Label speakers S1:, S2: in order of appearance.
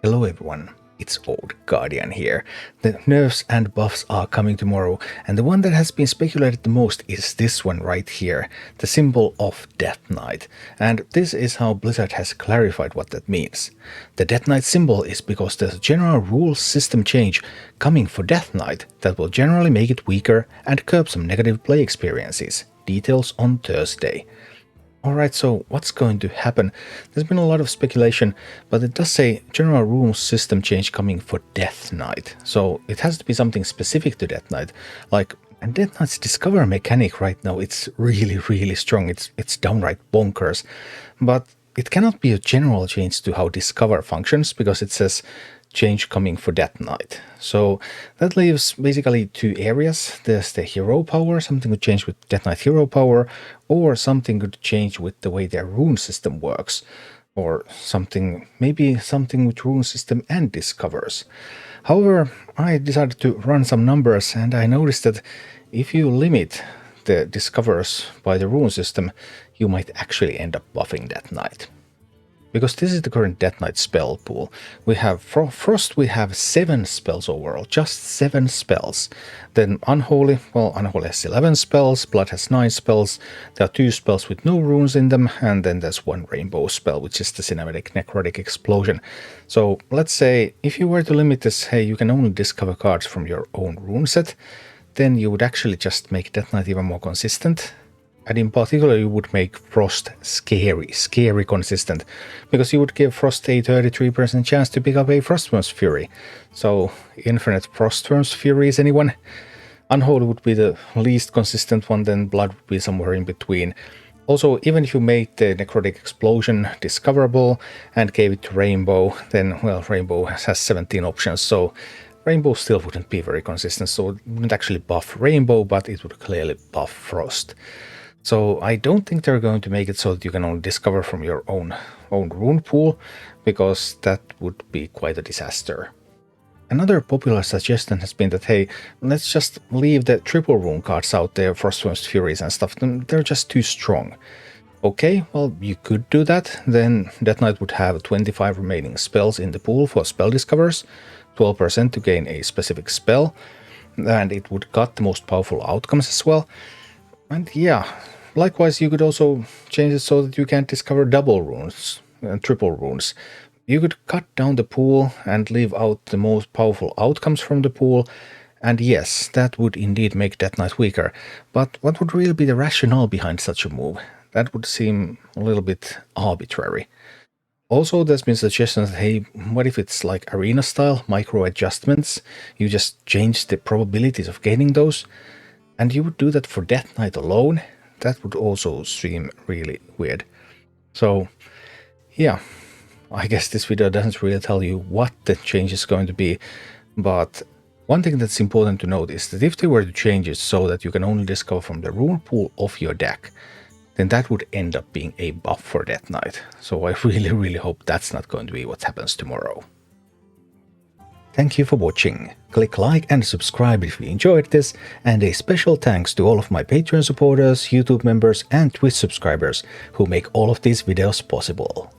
S1: Hello everyone, it's Old Guardian here. The nerfs and buffs are coming tomorrow, and the one that has been speculated the most is this one right here, the symbol of Death Knight. And this is how Blizzard has clarified what that means. The Death Knight symbol is because there's a general rules system change coming for Death Knight that will generally make it weaker and curb some negative play experiences. Details on Thursday. Alright, so what's going to happen? There's been a lot of speculation, but it does say general rules system change coming for Death Knight. So it has to be something specific to Death Knight. And Death Knight's Discover mechanic right now, it's really strong. It's downright bonkers. But it cannot be a general change to how Discover functions, because it says change coming for Death Knight. So that leaves basically two areas. There's the hero power, something could change with Death Knight hero power, or something could change with the way their rune system works, or maybe something with rune system and Discovers. However, I decided to run some numbers, and I noticed that if you limit the Discovers by the rune system, you might actually end up buffing Death Knight. Because this is the current Death Knight spell pool. We have Frost, we have 7 spells overall, just 7 spells. Then Unholy, Unholy has 11 spells, Blood has 9 spells, there are 2 spells with no runes in them, and then there's 1 rainbow spell, which is the Cinematic Necrotic Explosion. So let's say, if you were to limit this, hey, you can only discover cards from your own rune set, then you would actually just make Death Knight even more consistent. And in particular, you would make Frost scary consistent, because you would give Frost a 33% chance to pick up a Frostworm's Fury. So, infinite Frostworm's Furies, anyone? Unholy would be the least consistent one, then Blood would be somewhere in between. Also, even if you made the Necrotic Explosion discoverable and gave it to Rainbow, then, well, Rainbow has 17 options, so Rainbow still wouldn't be very consistent, so it wouldn't actually buff Rainbow, but it would clearly buff Frost. So I don't think they're going to make it so that you can only discover from your own rune pool, because that would be quite a disaster. Another popular suggestion has been that, hey, let's just leave the triple rune cards out there, Frostworm's Furies and stuff, they're just too strong. Okay, well, you could do that, then Death Knight would have 25 remaining spells in the pool for spell discovers, 12% to gain a specific spell, and it would cut the most powerful outcomes as well. And yeah, likewise, you could also change it so that you can't discover double runes and triple runes. You could cut down the pool and leave out the most powerful outcomes from the pool, and yes, that would indeed make Death Knight weaker. But what would really be the rationale behind such a move? That would seem a little bit arbitrary. Also, there's been suggestions that, hey, what if it's like arena style, micro adjustments? You just change the probabilities of gaining those, and you would do that for Death Knight alone. That would also seem really weird. So, yeah, I guess this video doesn't really tell you what the change is going to be, but one thing that's important to note is that if they were to change it so that you can only discover from the rune pool of your deck, then that would end up being a buff for Death Knight. So I really hope that's not going to be what happens tomorrow. Thank you for watching. Click like and subscribe if you enjoyed this, and a special thanks to all of my Patreon supporters, YouTube members and Twitch subscribers who make all of these videos possible.